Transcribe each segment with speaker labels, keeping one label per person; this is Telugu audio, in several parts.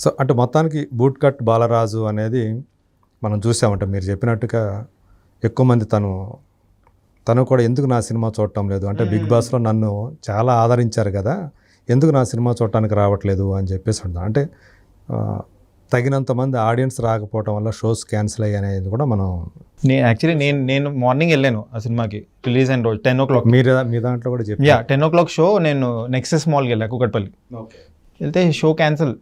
Speaker 1: సో అంటే మొత్తానికి బూట్ కట్ బాలరాజు అనేది మనం చూసామంట. మీరు చెప్పినట్టుగా ఎక్కువ మంది తను కూడా ఎందుకు నా సినిమా చూడటం లేదు అంటే బిగ్ బాస్లో నన్ను చాలా ఆదరించారు కదా, ఎందుకు నా సినిమా చూడటానికి రావట్లేదు అని చెప్పేసి అంటాం. అంటే తగినంత మంది ఆడియన్స్ రాకపోవడం వల్ల షోస్ క్యాన్సిల్ అయ్యాయి అనేది కూడా మనం
Speaker 2: యాక్చువల్లీ నేను మార్నింగ్ వెళ్ళాను ఆ సినిమాకి, రిలీజ్ అయిన రోజు 10 o'clock.
Speaker 1: మీ దాంట్లో కూడా చెప్పి
Speaker 2: 10 o'clock షో. నేను నెక్సెస్ మాల్కి వెళ్ళా కూకట్పల్లి. వెళ్తే షో క్యాన్సిల్.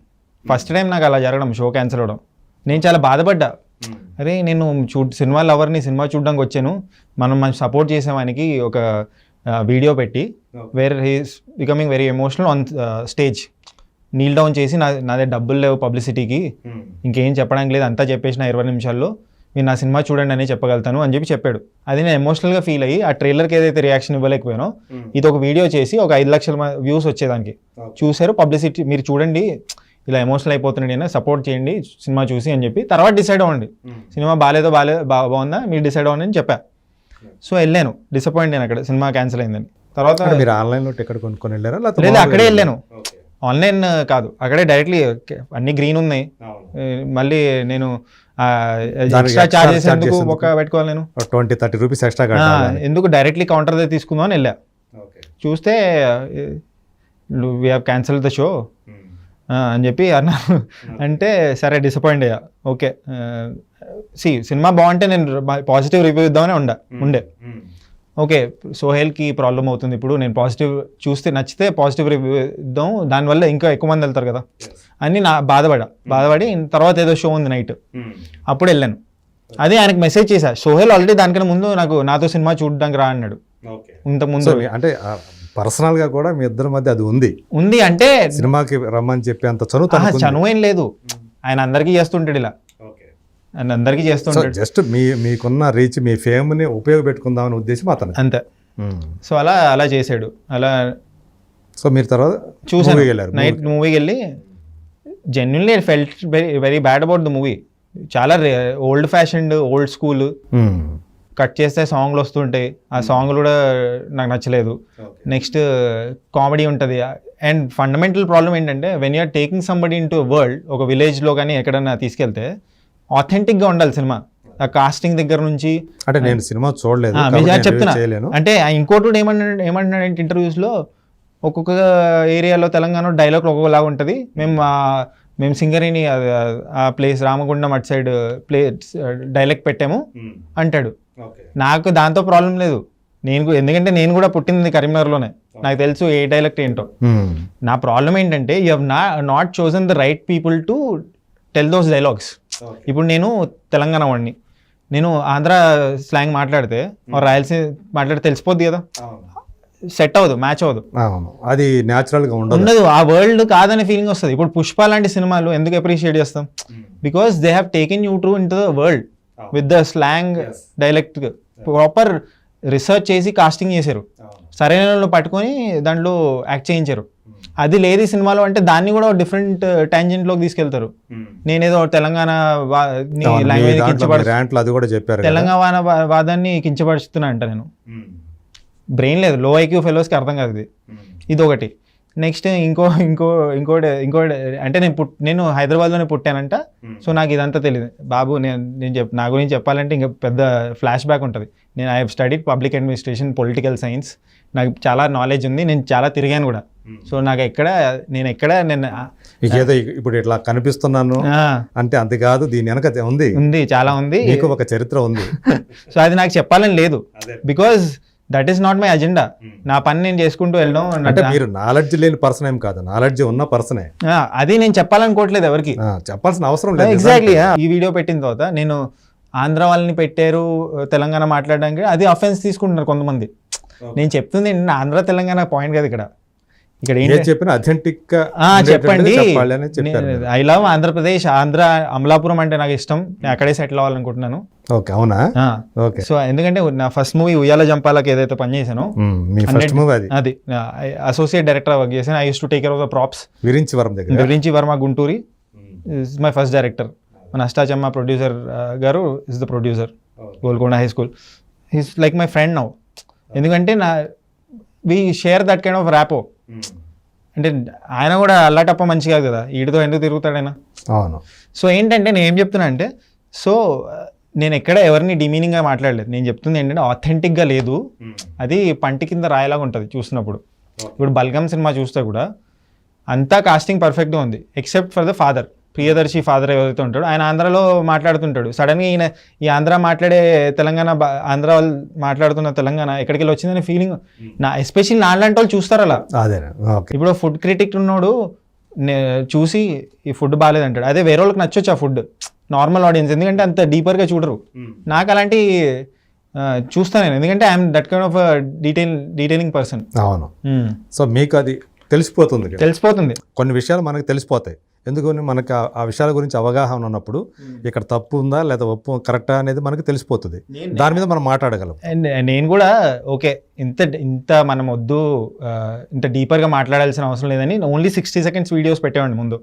Speaker 2: ఫస్ట్ టైం నాకు అలా జరగడం, షో క్యాన్సిల్ అవ్వడం. నేను చాలా బాధపడ్డా. అరే నేను సినిమా లవర్ని, సినిమా చూడడానికి వచ్చాను, మనం సపోర్ట్ చేసేవానికి ఒక వీడియో పెట్టి where he's becoming very emotional on stage, kneel down చేసి నాదే డబ్బులు లేవు పబ్లిసిటీకి, ఇంకేం చెప్పడానికి లేదు, అంతా చెప్పేసిన 20 నిమిషాల్లో, మీరు నా సినిమా చూడండి అని చెప్పగలుగుతాను అని చెప్పాడు. అది నేను ఎమోషనల్గా ఫీల్ అయ్యి ఆ ట్రైలర్కి ఏదైతే రియాక్షన్ ఇవ్వలేకపోయానో ఇది ఒక వీడియో చేసి ఒక 5 లక్షల వ్యూస్ వచ్చేదానికి చూశారు. పబ్లిసిటీ మీరు చూడండి, ఇలా ఎమోషనల్ అయిపోతున్నాడు అయినా సపోర్ట్ చేయండి సినిమా చూసి అని చెప్పి, తర్వాత డిసైడ్ అవ్వండి సినిమా బాగుందా మీరు డిసైడ్ అవ్వండి అని చెప్పా. సో వెళ్ళాను, డిసప్పాయింట్ నేను అక్కడ సినిమా క్యాన్సిల్ అయిందని. తర్వాత
Speaker 1: మీరు ఆన్లైన్లో టికెట్ కొనుక్కొని వెళ్ళారా?
Speaker 2: లేదు, అక్కడే వెళ్ళాను, ఆన్లైన్ కాదు, అక్కడే డైరెక్ట్లీ అన్ని గ్రీన్ ఉన్నాయి. మళ్ళీ నేను ఎక్స్ట్రా చార్జెస్ ఎందుకు పెట్టుకోవాలి, నేను
Speaker 1: 20-30 రూపీస్ ఎక్స్ట్రా
Speaker 2: ఎందుకు డైరెక్ట్లీ కౌంటర్ దగ్గర తీసుకుందాం అని వెళ్ళా. చూస్తే we have cancel the show అని చెప్పి అన్నారు. అంటే సరే డిసప్పాయింట్ అయ్యా. ఓకే సినిమా బాగుంటే నేను పాజిటివ్ రివ్యూ ఇద్దామని ఉండే. ఓకే సోహెల్కి ప్రాబ్లం అవుతుంది ఇప్పుడు, నేను పాజిటివ్ చూస్తే నచ్చితే పాజిటివ్ రివ్యూ ఇద్దాం, దానివల్ల ఇంకా ఎక్కువ మంది వెళ్తారు కదా అని నా బాధపడి తర్వాత ఏదో షో ఉంది నైట్, అప్పుడు వెళ్ళాను. అదే ఆయనకు మెసేజ్ చేశా. సోహెల్ ఆల్రెడీ దానికన్నా ముందు నాతో సినిమా చూడడానికి రా అన్నాడు. ఇంతకుముందు
Speaker 1: అంటే పర్సనల్ గా కూడా మీ ఇద్దరి మధ్య అది ఉంది
Speaker 2: అంటే
Speaker 1: సినిమాకి రమ్మని చెప్పి అంత
Speaker 2: చనువు ఏం లేదు. ఆయన అందరికీ చేస్తుంటాడు ఇలా, అందరికీ చేస్తుంటాడు.
Speaker 1: జస్ట్ మీకున్న రీచ్, మీ ఫేమ్ ని ఉపయోగపెట్టుకుందామనే ఉద్దేశం అతను
Speaker 2: అంతే. సో అలా చేశాడు. అలా
Speaker 1: సో మీరు తర్వాత
Speaker 2: చూసాను, నైట్ మూవీకి వెళ్ళి genuinely felt very bad about the movie. చాలా old fashioned, old school, cut చేస్తే సాంగ్లు వస్తుంటాయి, ఆ సాంగ్లు కూడా నాకు నచ్చలేదు. నెక్స్ట్ కామెడీ ఉంటుంది. అండ్ ఫండమెంటల్ ప్రాబ్లం ఏంటంటే when you're taking somebody in to world, ఒక విలేజ్లో కానీ ఎక్కడన్నా తీసుకెళ్తే ఆథెంటిక్గా ఉండాలి సినిమా. ఆ కాస్టింగ్ దగ్గర నుంచి.
Speaker 1: అంటే నేను సినిమా చూడలేదు
Speaker 2: చెప్తున్నా. అంటే ఇంకోటి ఏమంటున్నాడంటే ఇంటర్వ్యూస్లో, ఒక్కొక్క ఏరియాలో తెలంగాణ డైలాగ్ ఒక్కొక్కలాగా ఉంటుంది, మేము సింగరేణి ఆ ప్లేస్ రామగుండం అటు సైడ్ డైలాగ్ పెట్టాము అంటాడు. నాకు దాంతో ప్రాబ్లం లేదు, ఎందుకంటే నేను కూడా పుట్టింది కరీంనగర్లోనే, నాకు తెలుసు ఏ డైలెక్ట్ ఏంటో. నా ప్రాబ్లం ఏంటంటే you have not chosen the right people to tell those dialogues. ఇప్పుడు నేను తెలంగాణ వాడిని, నేను ఆంధ్ర స్లాంగ్ మాట్లాడితే రాయలసీమ మాట్లాడితే తెలిసిపోద్ది కదా, సెట్ అవ్వదు, మ్యాచ్ అవ్వదు,
Speaker 1: అది న్యాచురల్గా
Speaker 2: ఉండదు, ఆ వరల్డ్ కాదనే ఫీలింగ్ వస్తుంది. ఇప్పుడు పుష్ప లాంటి సినిమాలు ఎందుకు అప్రిషియేట్ చేస్తాం? Because they have taken you to in to the world with the slang dialect. Proper research చేసి కాస్టింగ్ చేశారు, సరైన వాళ్ళు పట్టుకొని దాంట్లో యాక్ట్ చేయించారు. అది లేదు ఈ సినిమాలో అంటే దాన్ని కూడా డిఫరెంట్ టాంజెంట్లోకి తీసుకెళ్తారు. నేనేదో తెలంగాణ లాంగ్వేజ్ తెలంగాణ వాదాన్ని కించపరుస్తున్నా అంట నేను. బ్రెయిన్ లేదు, లో ఐక్యూ ఫెలోస్కి అర్థం కాదు ఇది ఒకటి. నెక్స్ట్ ఇంకోటి అంటే నేను హైదరాబాద్లోనే పుట్టానంట. సో నాకు ఇదంతా తెలియదు బాబు. నా గురించి చెప్పాలంటే ఇంకా పెద్ద ఫ్లాష్ బ్యాక్ ఉంటుంది. I have studied public administration, political science, నాకు చాలా నాలెడ్జ్ ఉంది, నేను చాలా తిరిగాను కూడా. సో నాకు నేను
Speaker 1: ఇప్పుడు ఇట్లా కనిపిస్తున్నాను అంటే అంతే కాదు, దీని వెనక ఉంది చాలా ఉంది, ఒక చరిత్ర ఉంది.
Speaker 2: సో అది నాకు చెప్పాలని లేదు, because that is not my agenda. నా పని నేను చేసుకుంటూ వెళ్ళడం.
Speaker 1: అంటే మీరు నాలెడ్జ్ లేని పర్సన్ ఏం కాదు, నాలెడ్జ్ ఉన్న పర్సనే.
Speaker 2: అది నేను చెప్పాలనుకోవట్లేదు, ఎవరికి
Speaker 1: చెప్పాల్సిన అవసరం లేదు.
Speaker 2: ఎగ్జాక్ట్లీ. ఈ వీడియో పెట్టిన తర్వాత నేను ఆంధ్ర వాళ్ళని పెట్టారు తెలంగాణ మాట్లాడడానికి, అది అఫెన్స్ తీసుకుంటున్నారు కొంతమంది. నేను చెప్తుంది ఆంధ్ర తెలంగాణ పాయింట్ కదా, ఇక్కడ
Speaker 1: చెప్పిన అథెంటిక్
Speaker 2: చెప్పండి. ఐ లవ్ ఆంధ్రప్రదేశ్, ఆంధ్ర అమలాపురం అంటే నాకు ఇష్టం, నేను అక్కడే సెటిల్ అవ్వాలనుకుంటున్నాను.
Speaker 1: అవునా?
Speaker 2: సో ఎందుకంటే నా ఫస్ట్ మూవీ ఉయ్యాల జంపాలకి ఏదైతే పనిచేసానో అది అసోసియేట్ డైరెక్టర్ వర్క్ చేశాను. I use to take care of the props. Virinchi Varma Gunturi is my first director. మన అష్టాచమ్మ ప్రొడ్యూసర్ గారు is the producer, Golconda high school. He's like my friend now. ఎందుకంటే we share that kind of rapport. అంటే ఆయన కూడా అల్లాటప్ప మంచి కాదు కదా, వీటితో ఎందుకు తిరుగుతాడు ఆయన.
Speaker 1: అవును.
Speaker 2: సో ఏంటంటే నేను ఏం చెప్తున్నా అంటే, సో నేను ఎక్కడ ఎవరిని డిమీనింగ్గా మాట్లాడలేదు. నేను చెప్తుంది ఏంటంటే ఆథెంటిక్గా లేదు, అది పంటి కింద రాయలాగా ఉంటుంది చూసినప్పుడు. ఇప్పుడు బల్గమ్ సినిమా చూస్తే కూడా అంతా కాస్టింగ్ పర్ఫెక్ట్గా ఉంది except for the father, Priyadarshi father ఎవరైతే ఉంటాడో ఆయన ఆంధ్రాలో మాట్లాడుతుంటాడు. సడన్గా ఈయన ఈ ఆంధ్ర మాట్లాడే తెలంగాణ ఆంధ్ర వాళ్ళు మాట్లాడుతున్న తెలంగాణ ఎక్కడికి వెళ్ళి వచ్చిందనే ఫీలింగ్ ఎస్పెషల్లీ నాలాంటి వాళ్ళు చూస్తారు అలా.
Speaker 1: అదే ఓకే.
Speaker 2: ఇప్పుడు ఫుడ్ క్రిటిక్ ఉన్నాడు చూసి ఈ ఫుడ్ బాగాలేదంటాడు, అదే వేరే వాళ్ళకి నచ్చొచ్చు ఆ ఫుడ్, నార్మల్ ఆడియన్స్ ఎందుకంటే అంత డీపర్గా చూడరు. నాకు అలాంటి చూస్తాను నేను, ఎందుకంటే I'm that kind of detailing person.
Speaker 1: అవును. సో మీకు అది తెలిసిపోతుంది కదా.
Speaker 2: తెలిసిపోతుంది,
Speaker 1: కొన్ని విషయాలు మనకు తెలిసిపోతాయి. ఎందుకని మనకు ఆ విషయాల గురించి అవగాహన ఉన్నప్పుడు ఇక్కడ తప్పు ఉందా లేదా ఒప్పు కరెక్టా అనేది మనకు తెలిసిపోతుంది, దాని మీద మనం మాట్లాడగలం.
Speaker 2: అండ్ నేను కూడా ఓకే ఇంత మనం వద్దు ఇంత డీపర్గా మాట్లాడాల్సిన అవసరం లేదని ఓన్లీ 60 seconds వీడియోస్ పెట్టేవాడిని ముందు.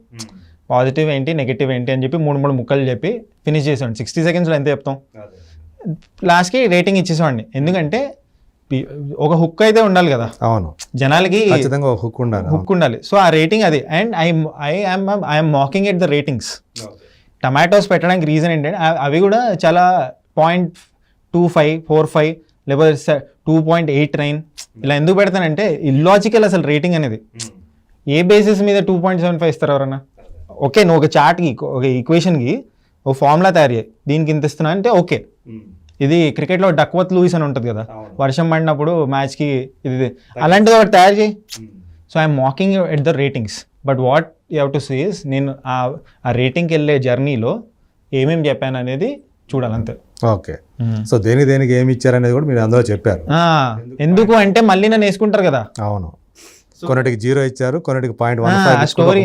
Speaker 2: పాజిటివ్ ఏంటి నెగిటివ్ ఏంటి అని చెప్పి 3 ముక్కలు చెప్పి ఫినిష్ చేసేవాడిని. 60 secondsలో ఎంత చెప్తాం, లాస్ట్కి రేటింగ్ ఇచ్చేసేవాడిని. ఎందుకంటే ఒక హుక్ అయితే ఉండాలి కదా.
Speaker 1: అవును,
Speaker 2: జనాలకి
Speaker 1: ఖచ్చితంగా హుక్ ఉండాలి.
Speaker 2: సో ఆ రేటింగ్ అది. And I'm mocking at the ratings. Tomatoes పెట్టడానికి రీజన్ ఏంటంటే అవి కూడా చాలా 0.25, 45 లేకపోతే 2.89 ఇలా ఎందుకు పెడతానంటే ఇల్లాజికల్ అసలు రేటింగ్ అనేది. ఏ బేసిస్ మీద 2.75 ఇస్తారు ఎవరన్నా? ఓకే, నువ్వు ఒక చార్ట్కి ఒక ఈక్వేషన్కి ఒక ఫార్ములా తయారు చేయి, దీనికి ఇంత ఇస్తున్నా అంటే ఓకే. ఇది క్రికెట్లో డక్వర్త్ లూయిస్ అని ఉంటుంది కదా, వర్షం పడినప్పుడు మ్యాచ్కి ఇది అలాంటిది ఒకటి తయారు చేయి. So I'm mocking at the ratings. But what you have to see is నేను ఆ రేటింగ్కి వెళ్ళే జర్నీలో ఏమేమి చెప్పాను అనేది చూడాలంతే.
Speaker 1: ఓకే. సో దేనికి ఏమి ఇచ్చారనేది కూడా మీరు అందులో చెప్పారు.
Speaker 2: ఎందుకు అంటే మళ్ళీ నన్ను వేసుకుంటారు కదా.
Speaker 1: అవును, కొన్నిటికి 0 ఇచ్చారు, కొన్నిటికి 0.15.
Speaker 2: స్టోరీ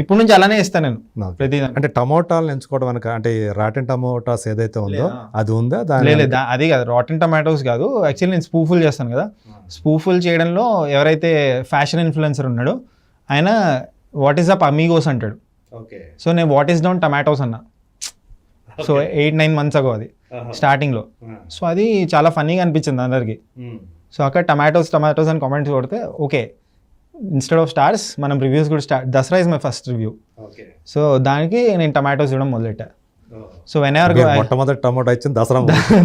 Speaker 2: ఇప్పుడు నుంచి అలానే ఇస్తాను నేను ప్రతి.
Speaker 1: అంటే టమోటాలను ఎంచుకోవడం వెనక అంటే రాటెన్ టమోటాస్ ఏదైతే ఉందో అది ఉందా?
Speaker 2: అది కాదు, రాటెన్ టమాటోస్ కాదు. యాక్చువల్లీ నేను స్పూఫుల్ చేస్తాను కదా. స్పూఫుల్ చేయడంలో ఎవరైతే ఫ్యాషన్ ఇన్ఫ్లుయెన్సర్ ఉన్నాడో ఆయన వాట్ ఈస్ అప్ అమీగోస్ అంటాడు. సో నేను వాట్ ఈస్ డౌన్ టమాటోస్ అన్నా. సో 8-9 months ago అది స్టార్టింగ్లో. సో అది చాలా ఫన్నీగా అనిపించింది అందరికి. సో అక్కడ టమాటోస్ అని కామెంట్స్ కొడితే ఓకే, ఇన్స్టెడ్ ఆఫ్ స్టార్స్ మనం రివ్యూస్ కూడా Dasara is my first review. So దానికి నేను టమాటోస్ ఇవ్వడం మొదలెట్టా. సో వెన్ ఎవర్
Speaker 1: మొట్టమొదటి టమాటో ఇచ్చింది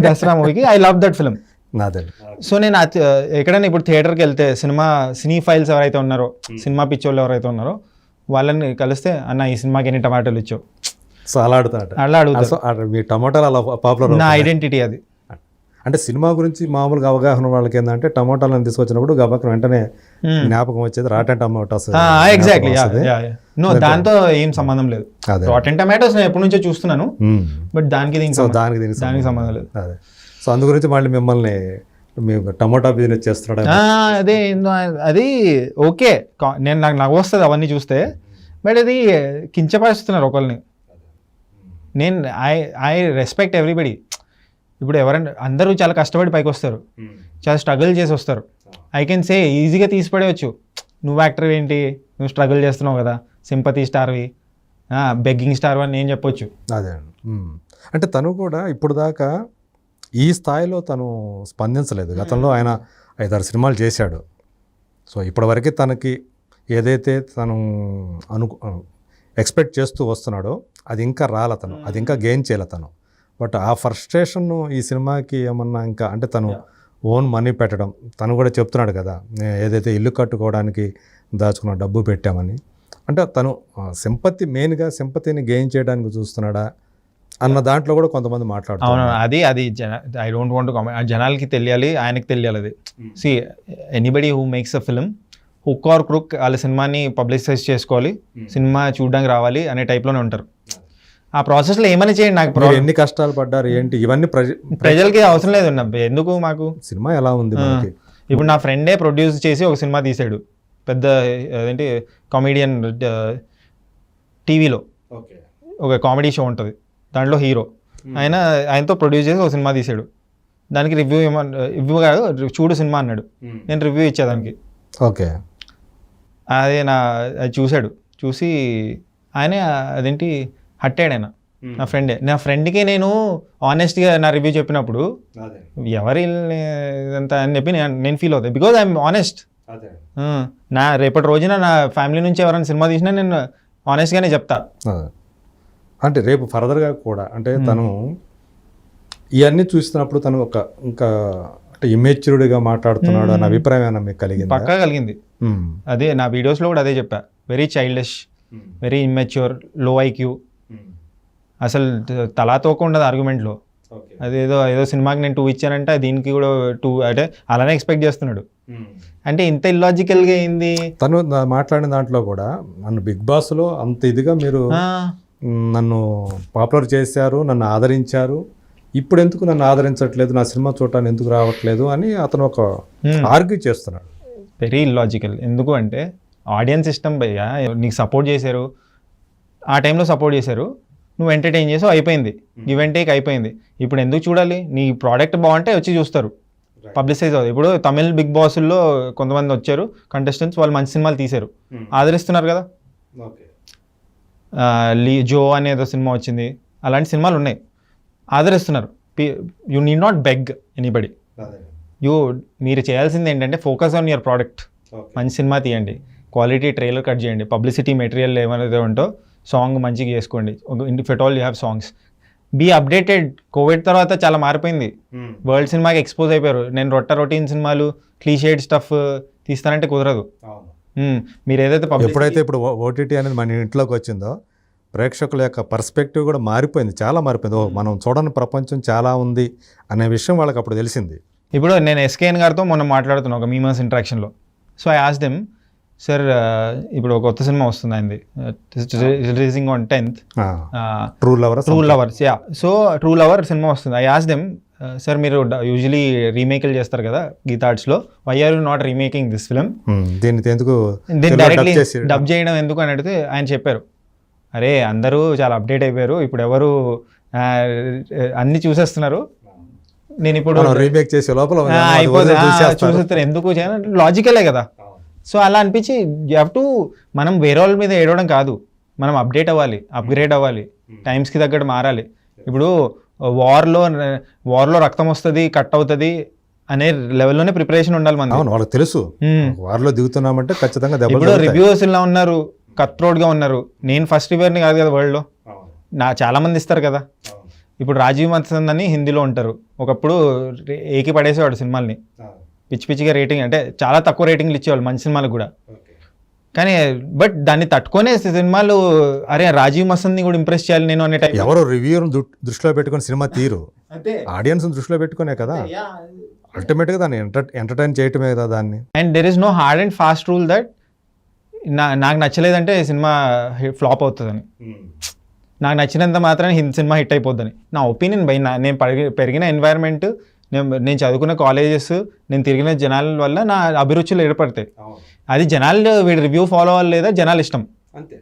Speaker 2: దసరా మూవీకి. I love that film. So నేను ఎక్కడైనా ఇప్పుడు థియేటర్కి వెళ్తే సినీ ఫైల్స్ ఎవరైతే ఉన్నారో, సినిమా పిచ్చోళ్ళు ఎవరైతే ఉన్నారో వాళ్ళని కలిస్తే అన్న ఈ సినిమాకి ఎన్ని టమాటోలు ఇచ్చావు
Speaker 1: సో అలా అడుగుతారు. మీ టమాటాలు అలా పాపులర్,
Speaker 2: నా ఐడెంటిటీ అది.
Speaker 1: అంటే సినిమా గురించి మామూలుగా అవగాహన వాళ్ళకి ఏంటంటే టమోటాలను తీసుకొచ్చినప్పుడు గబక్కన వెంటనే జ్ఞాపకం వచ్చేది రాటెన్ టమాటోస్.
Speaker 2: ఎగ్జాక్ట్లీ. నో, దాంతో ఏం సంబంధం లేదు. రాటెన్ టమాటోస్ నేను ఎప్పటి నుంచో చూస్తున్నాను, బట్ దానికి సంబంధం లేదు.
Speaker 1: అదే. సో అందు గురించి మళ్ళీ మిమ్మల్ని టమోటా బిజినెస్ చేస్తున్నాడు.
Speaker 2: అదే అది ఓకే, నేను నాకు వస్తుంది అవన్నీ చూస్తే, బట్ అది కించపరుస్తున్నారు ఒకరిని. నేను ఐ రెస్పెక్ట్ ఎవ్రీబడి. ఇప్పుడు ఎవరైనా అందరూ చాలా కష్టపడి పైకి వస్తారు, చాలా స్ట్రగుల్ చేసి వస్తారు. ఐ కెన్ సే ఈజీగా తీసిపడేయచ్చు, నువ్వు యాక్టర్ ఏంటి, నువ్వు స్ట్రగుల్ చేస్తున్నావు కదా, సింపతి స్టార్వి, బెగ్గింగ్ స్టార్ అని నేను చెప్పొచ్చు.
Speaker 1: అదే. అంటే తను కూడా ఇప్పుడు దాకా ఈ స్థాయిలో తను స్పందించలేదు. గతంలో ఆయన 5-6 సినిమాలు చేశాడు. సో ఇప్పటివరకు తనకి ఏదైతే తను ఎక్స్పెక్ట్ చేస్తూ వస్తున్నాడో అది ఇంకా రాల తను, అది ఇంకా గెయిన్ చేయలే తను. బట్ ఆ ఫ్రస్ట్రేషన్ ఈ సినిమాకి ఏమన్నా ఇంకా అంటే తను ఓన్ మనీ పెట్టడం, తను కూడా చెప్తున్నాడు కదా ఏదైతే ఇల్లు కట్టుకోవడానికి దాచుకున్న డబ్బు పెట్టామని. అంటే తను మెయిన్గా సింపతిని గెయిన్ చేయడానికి చూస్తున్నాడా అన్న దాంట్లో కూడా కొంతమంది మాట్లాడుతారు.
Speaker 2: అవును, అది I don't want to comment. జనాలకి తెలియాలి, ఆయనకి తెలియాలి అది. See anybody who makes a film, hook or crook, వాళ్ళ సినిమాని పబ్లిసైజ్ చేసుకోవాలి, సినిమా చూడడానికి రావాలి అనే టైప్లోనే ఉంటారు. ఆ ప్రాసెస్లో ఏమైనా చేయండి, నాకు
Speaker 1: ఎన్ని కష్టాలు పడ్డారు ఏంటి ఇవన్నీ
Speaker 2: ప్రజలకి అవసరం లేదు. ఎందుకు మాకు
Speaker 1: సినిమా ఎలా ఉంది.
Speaker 2: ఇప్పుడు నా ఫ్రెండే ప్రొడ్యూస్ చేసి ఒక సినిమా తీసాడు, పెద్ద అదేంటి కామెడియన్, టీవీలో ఒక కామెడీ షో ఉంటుంది, దాంట్లో హీరో. ఆయనతో ప్రొడ్యూస్ చేసి ఒక సినిమా తీసాడు. దానికి రివ్యూ కాదు, చూడు సినిమా అన్నాడు. నేను రివ్యూ ఇచ్చేదానికి.
Speaker 1: ఓకే.
Speaker 2: అది చూశాడు, చూసి ఆయనే అదేంటి హట్టాడు ఆయన, నా ఫ్రెండే. నా ఫ్రెండ్కి నేను ఆనెస్ట్గా నా రివ్యూ చెప్పినప్పుడు ఎవరి ఇదంతా అని చెప్పి నేను ఫీల్ అవుతాను, బికాజ్ ఐఎమ్ ఆనెస్ట్. నా రేపటి రోజున నా ఫ్యామిలీ నుంచి ఎవరైనా సినిమా తీసినా నేను ఆనెస్ట్గానే చెప్తా.
Speaker 1: అంటే రేపు ఫర్దర్గా కూడా అంటే తను ఇవన్నీ చూస్తున్నప్పుడు తను ఇంకా అంటే ఇమ్మెచ్యూర్డ్గా మాట్లాడుతున్నాడు అన్న అభిప్రాయం ఏమైనా మీకు కలిగింది?
Speaker 2: పక్కా కలిగింది. అదే నా వీడియోస్లో కూడా అదే చెప్పా. వెరీ చైల్డిష్, వెరీ ఇమ్మెచ్యూర్, లో ఐక్యూ, అసలు తలా తోక ఉండదు ఆర్గ్యుమెంట్లో. ఏదో సినిమాకి నేను 2 ఇచ్చానంటే దీనికి కూడా 2 అంటే అలానే ఎక్స్పెక్ట్ చేస్తున్నాడు. అంటే ఇంత ఇల్లాజికల్గా అయింది.
Speaker 1: తను మాట్లాడిన దాంట్లో కూడా నన్ను బిగ్ బాస్లో అంత ఇదిగా మీరు నన్ను పాపులర్ చేశారు, నన్ను ఆదరించారు, ఇప్పుడు ఎందుకు నన్ను ఆదరించట్లేదు, నా సినిమా చూడటానికి ఎందుకు రావట్లేదు అని అతను ఒక ఆర్గ్యూ చేస్తున్నాడు.
Speaker 2: Very illogical. ఎందుకు అంటే ఆడియన్స్ ఇష్టం భయ్యా, నీకు సపోర్ట్ చేశారు, ఆ టైంలో సపోర్ట్ చేశారు, నువ్వు ఎంటర్టైన్ చేసావు, అయిపోయింది, గివ్ అండ్ టేక్ అయిపోయింది. ఇప్పుడు ఎందుకు చూడాలి? నీ ప్రోడక్ట్ బాగుంటే వచ్చి చూస్తారు, పబ్లిసైజ్ అవుతుంది. ఇప్పుడు తమిళ్ బిగ్ బాస్లో కొంతమంది వచ్చారు కంటెస్టెంట్స్, వాళ్ళు మంచి సినిమాలు తీశారు, ఆదరిస్తున్నారు కదా. జో అనేదో సినిమా వచ్చింది, అలాంటి సినిమాలు ఉన్నాయి, ఆదరిస్తున్నారు. You need not beg anybody. మీరు చేయాల్సింది ఏంటంటే ఫోకస్ ఆన్ యువర్ ప్రోడక్ట్. మంచి సినిమా తీయండి, క్వాలిటీ ట్రైలర్ కట్ చేయండి, పబ్లిసిటీ మెటీరియల్ ఏమైనా ఉంటో సాంగ్ మంచిగా చేసుకోండి. If at all you have songs, be updated. Covid తర్వాత చాలా మారిపోయింది, వరల్డ్ సినిమాకి ఎక్స్పోజ్ అయిపోయారు. నేను రొటీన్ సినిమాలు, క్లీషేడ్ స్టఫ్ తీస్తానంటే కుదరదు. మీరు ఏదైతే
Speaker 1: ఎప్పుడైతే ఇప్పుడు ఓటీటీ అనేది మన ఇంట్లోకి వచ్చిందో ప్రేక్షకుల యొక్క పర్స్పెక్టివ్ కూడా మారిపోయింది, చాలా మారిపోయింది. మనం చూడని ప్రపంచం చాలా ఉంది అనే విషయం వాళ్ళకి అప్పుడు తెలిసింది.
Speaker 2: ఇప్పుడు నేను ఎస్కేఎన్ గారితో మొన్న మాట్లాడుతున్నాను ఒక మీమర్స్ ఇంటరాక్షన్లో. So I asked them, sir ఇప్పుడు ఒక కొత్త సినిమా వస్తుంది అయింది, releasing on 10th,
Speaker 1: true lovers.
Speaker 2: Ya, so true lover సినిమా వస్తుంది. ఐ ఆస్క్డ్ దెమ్, సార్ మీరు యూజువలీ రీమేక్లు చేస్తారు కదా గీతా ఆర్ట్స్లో, why are you not remaking this film,
Speaker 1: దీన్ని ఎందుకు
Speaker 2: డైరెక్ట్లీ డబ్ చేయడం ఎందుకు అని అడిగితే ఆయన చెప్పారు, అరే అందరూ చాలా అప్డేట్ అయిపోయారు, ఇప్పుడు ఎవరు అన్ని చూసేస్తున్నారు, నేను ఇప్పుడు
Speaker 1: రీమేక్ చేసే లోపల
Speaker 2: చూసేస్తారు, ఎందుకు చేయాలి, లాజికలే కదా. సో అలా అనిపించి యూ హ్యావ్ టు, మనం వేరే వాళ్ళ మీద ఏడవడం కాదు, మనం అప్డేట్ అవ్వాలి, అప్గ్రేడ్ అవ్వాలి, టైమ్స్కి తగ్గట్టు మారాలి. ఇప్పుడు వార్లో రక్తం వస్తుంది, కట్ అవుతుంది అనే లెవెల్లోనే ప్రిపరేషన్ ఉండాలి మనకి.
Speaker 1: అవును, వాళ్ళకి తెలుసు వార్లో దిగుతున్నామంటే ఖచ్చితంగా దెబ్బలు.
Speaker 2: ఇప్పుడు రివ్యూవర్స్ ఇలా ఉన్నారు, కట్ త్రోట్గా ఉన్నారు. నేను ఫస్ట్ రివ్యూవర్ని కాదు కదా వరల్డ్లో, చాలా మంది ఇస్తారు కదా. ఇప్పుడు రాజీవ్ మసంద్ అని హిందీలో ఉంటారు, ఒకప్పుడు ఏకి పడేసేవాడు సినిమాల్ని, పిచ్చి పిచ్చిగా రేటింగ్, అంటే చాలా తక్కువ రేటింగ్లు ఇచ్చేవాళ్ళు మంచి సినిమాలకు కూడా. కానీ బట్ దాన్ని తట్టుకునే సినిమాలు, అరే రాజీవ్ మసంద్ని కూడా ఇంప్రెస్ చేయాలి నేను అనే టైం.
Speaker 1: ఎవరో రివ్యూని దృష్టిలో పెట్టుకుని సినిమా తీరు, ఆడియన్స్ దృష్టిలో పెట్టుకునే కదా అల్టిమేట్గా దాన్ని ఎంటర్టైన్ చేయటమే కదా దాన్ని.
Speaker 2: And there is no hard and fast rule that నాకు నచ్చలేదంటే సినిమా ఫ్లాప్ అవుతుందని, నాకు నచ్చినంత మాత్రం సినిమా హిట్ అయిపోద్దని నా ఒపీనియన్. బై నేను పెరిగిన ఎన్వైరన్మెంట్, నేను చదువుకున్న కాలేజెస్, నేను తిరిగిన జనాల వల్ల నా అభిరుచులు ఏర్పడతాయి. అది జనాలు వీడి రివ్యూ ఫాలో అవ్వాలి లేదా జనాలు ఇష్టం అంతే.